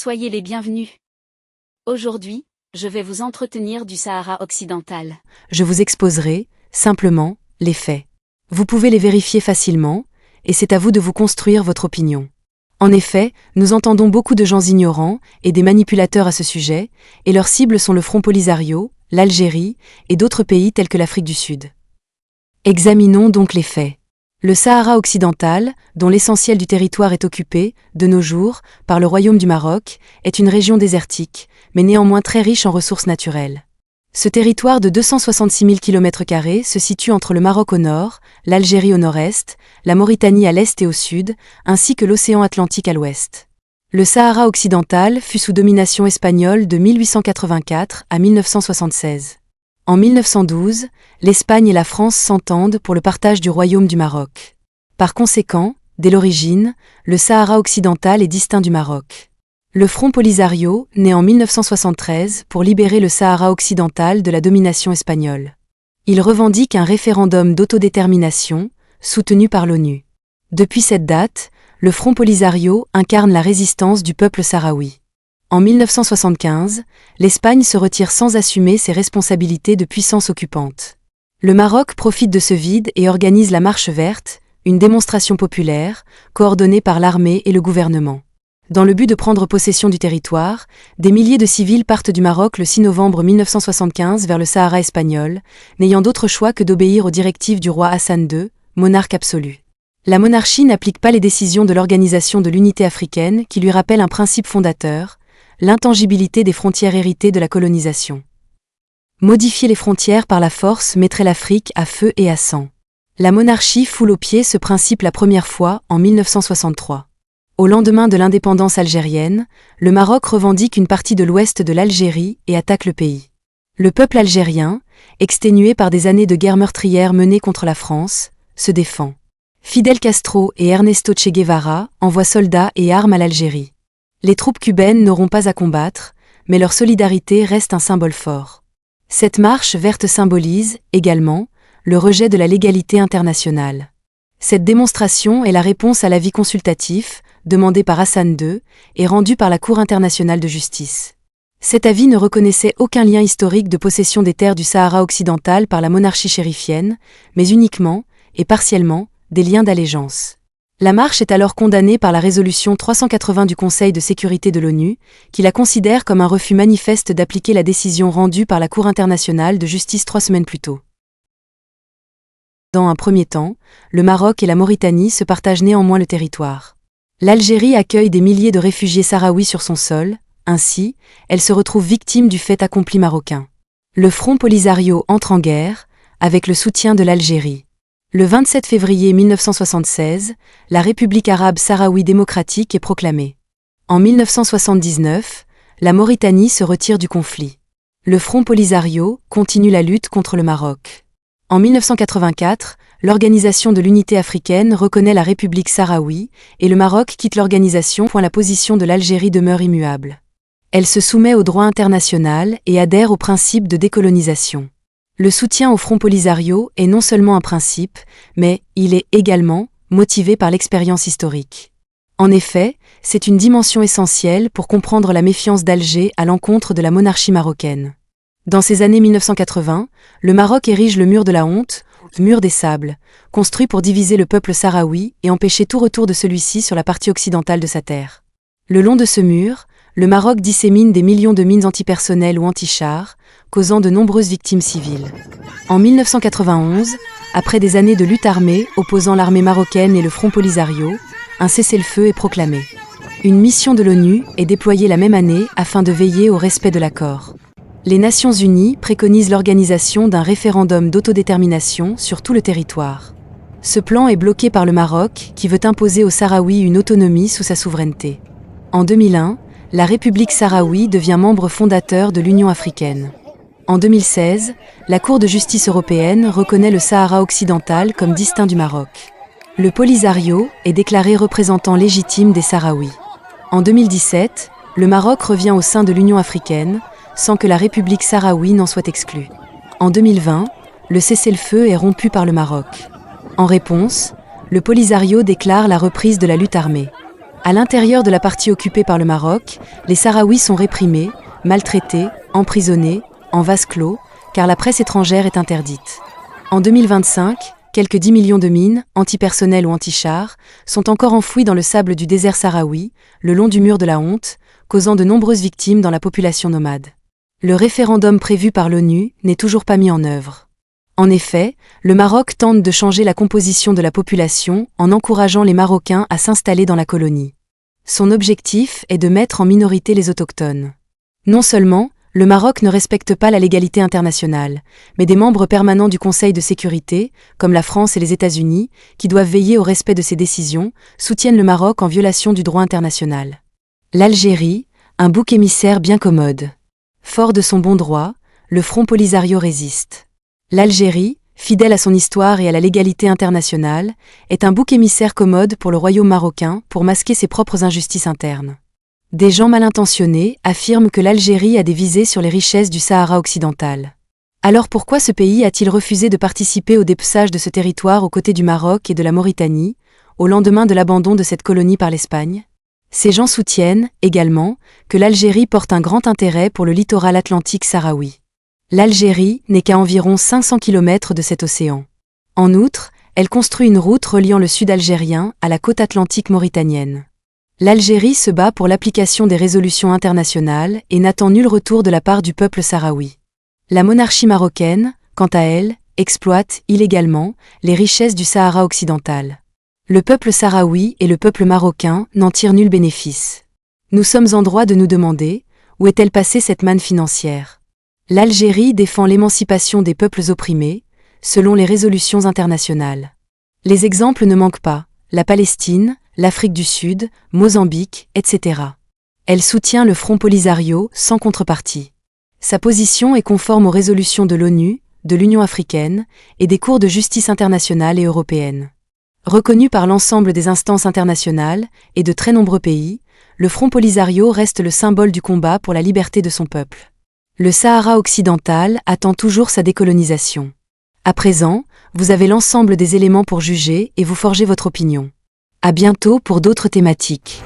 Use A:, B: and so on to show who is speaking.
A: Soyez les bienvenus. Aujourd'hui, je vais vous entretenir du Sahara occidental.
B: Je vous exposerai, simplement, les faits. Vous pouvez les vérifier facilement, et c'est à vous de vous construire votre opinion. En effet, nous entendons beaucoup de gens ignorants et des manipulateurs à ce sujet, et leurs cibles sont le Front Polisario, l'Algérie et d'autres pays tels que l'Afrique du Sud. Examinons donc les faits. Le Sahara occidental, dont l'essentiel du territoire est occupé, de nos jours, par le Royaume du Maroc, est une région désertique, mais néanmoins très riche en ressources naturelles. Ce territoire de 266 000 km² se situe entre le Maroc au nord, l'Algérie au nord-est, la Mauritanie à l'est et au sud, ainsi que l'océan Atlantique à l'ouest. Le Sahara occidental fut sous domination espagnole de 1884 à 1976. En 1912, l'Espagne et la France s'entendent pour le partage du Royaume du Maroc. Par conséquent, dès l'origine, le Sahara occidental est distinct du Maroc. Le Front Polisario naît en 1973 pour libérer le Sahara occidental de la domination espagnole. Il revendique un référendum d'autodétermination, soutenu par l'ONU. Depuis cette date, le Front Polisario incarne la résistance du peuple sahraoui. En 1975, l'Espagne se retire sans assumer ses responsabilités de puissance occupante. Le Maroc profite de ce vide et organise la Marche verte, une démonstration populaire, coordonnée par l'armée et le gouvernement. Dans le but de prendre possession du territoire, des milliers de civils partent du Maroc le 6 novembre 1975 vers le Sahara espagnol, n'ayant d'autre choix que d'obéir aux directives du roi Hassan II, monarque absolu. La monarchie n'applique pas les décisions de l'Organisation de l'Unité africaine qui lui rappelle un principe fondateur, l'intangibilité des frontières héritées de la colonisation. Modifier les frontières par la force mettrait l'Afrique à feu et à sang. La monarchie foule aux pieds ce principe la première fois en 1963. Au lendemain de l'indépendance algérienne, le Maroc revendique une partie de l'ouest de l'Algérie et attaque le pays. Le peuple algérien, exténué par des années de guerre meurtrière menées contre la France, se défend. Fidel Castro et Ernesto Che Guevara envoient soldats et armes à l'Algérie. Les troupes cubaines n'auront pas à combattre, mais leur solidarité reste un symbole fort. Cette marche verte symbolise, également, le rejet de la légalité internationale. Cette démonstration est la réponse à l'avis consultatif, demandé par Hassan II, et rendu par la Cour internationale de justice. Cet avis ne reconnaissait aucun lien historique de possession des terres du Sahara occidental par la monarchie chérifienne, mais uniquement, et partiellement, des liens d'allégeance. La marche est alors condamnée par la résolution 380 du Conseil de sécurité de l'ONU, qui la considère comme un refus manifeste d'appliquer la décision rendue par la Cour internationale de justice 3 semaines plus tôt. Dans un premier temps, le Maroc et la Mauritanie se partagent néanmoins le territoire. L'Algérie accueille des milliers de réfugiés sahraouis sur son sol, ainsi, elle se retrouve victime du fait accompli marocain. Le Front Polisario entre en guerre, avec le soutien de l'Algérie. Le 27 février 1976, la République arabe sahraoui démocratique est proclamée. En 1979, la Mauritanie se retire du conflit. Le Front Polisario continue la lutte contre le Maroc. En 1984, l'Organisation de l'Unité africaine reconnaît la République sahraoui et le Maroc quitte l'organisation. La position de l'Algérie demeure immuable. Elle se soumet au droit international et adhère au principe de décolonisation. Le soutien au Front Polisario est non seulement un principe, mais il est également motivé par l'expérience historique. En effet, c'est une dimension essentielle pour comprendre la méfiance d'Alger à l'encontre de la monarchie marocaine. Dans ces années 1980, le Maroc érige le mur de la honte, mur des sables, construit pour diviser le peuple sahraoui et empêcher tout retour de celui-ci sur la partie occidentale de sa terre. Le long de ce mur, le Maroc dissémine des millions de mines antipersonnelles ou anti-chars, causant de nombreuses victimes civiles. En 1991, après des années de lutte armée opposant l'armée marocaine et le Front Polisario, un cessez-le-feu est proclamé. Une mission de l'ONU est déployée la même année afin de veiller au respect de l'accord. Les Nations Unies préconisent l'organisation d'un référendum d'autodétermination sur tout le territoire. Ce plan est bloqué par le Maroc qui veut imposer aux Sahraouis une autonomie sous sa souveraineté. En 2001, la République sahraoui devient membre fondateur de l'Union africaine. En 2016, la Cour de justice européenne reconnaît le Sahara occidental comme distinct du Maroc. Le Polisario est déclaré représentant légitime des Sahraouis. En 2017, le Maroc revient au sein de l'Union africaine, sans que la République sahraoui n'en soit exclue. En 2020, le cessez-le-feu est rompu par le Maroc. En réponse, le Polisario déclare la reprise de la lutte armée. À l'intérieur de la partie occupée par le Maroc, les Sahraouis sont réprimés, maltraités, emprisonnés, en vase clos, car la presse étrangère est interdite. En 2025, quelques 10 millions de mines, antipersonnelles ou anti-chars, sont encore enfouies dans le sable du désert sahraoui, le long du mur de la honte, causant de nombreuses victimes dans la population nomade. Le référendum prévu par l'ONU n'est toujours pas mis en œuvre. En effet, le Maroc tente de changer la composition de la population en encourageant les Marocains à s'installer dans la colonie. Son objectif est de mettre en minorité les autochtones. Non seulement, le Maroc ne respecte pas la légalité internationale, mais des membres permanents du Conseil de sécurité, comme la France et les États-Unis, qui doivent veiller au respect de ses décisions, soutiennent le Maroc en violation du droit international. L'Algérie, un bouc émissaire bien commode. Fort de son bon droit, le Front Polisario résiste. L'Algérie, fidèle à son histoire et à la légalité internationale, est un bouc émissaire commode pour le royaume marocain pour masquer ses propres injustices internes. Des gens mal intentionnés affirment que l'Algérie a des visées sur les richesses du Sahara occidental. Alors pourquoi ce pays a-t-il refusé de participer au dépeçage de ce territoire aux côtés du Maroc et de la Mauritanie, au lendemain de l'abandon de cette colonie par l'Espagne ? Ces gens soutiennent, également, que l'Algérie porte un grand intérêt pour le littoral atlantique sahraoui. L'Algérie n'est qu'à environ 500 km de cet océan. En outre, elle construit une route reliant le sud algérien à la côte atlantique mauritanienne. L'Algérie se bat pour l'application des résolutions internationales et n'attend nul retour de la part du peuple sahraoui. La monarchie marocaine, quant à elle, exploite illégalement les richesses du Sahara occidental. Le peuple sahraoui et le peuple marocain n'en tirent nul bénéfice. Nous sommes en droit de nous demander, où est-elle passée cette manne financière ? L'Algérie défend l'émancipation des peuples opprimés, selon les résolutions internationales. Les exemples ne manquent pas, la Palestine, l'Afrique du Sud, Mozambique, etc. Elle soutient le Front Polisario sans contrepartie. Sa position est conforme aux résolutions de l'ONU, de l'Union africaine et des cours de justice internationale et européenne. Reconnu par l'ensemble des instances internationales et de très nombreux pays, le Front Polisario reste le symbole du combat pour la liberté de son peuple. Le Sahara occidental attend toujours sa décolonisation. À présent, vous avez l'ensemble des éléments pour juger et vous forger votre opinion. À bientôt pour d'autres thématiques.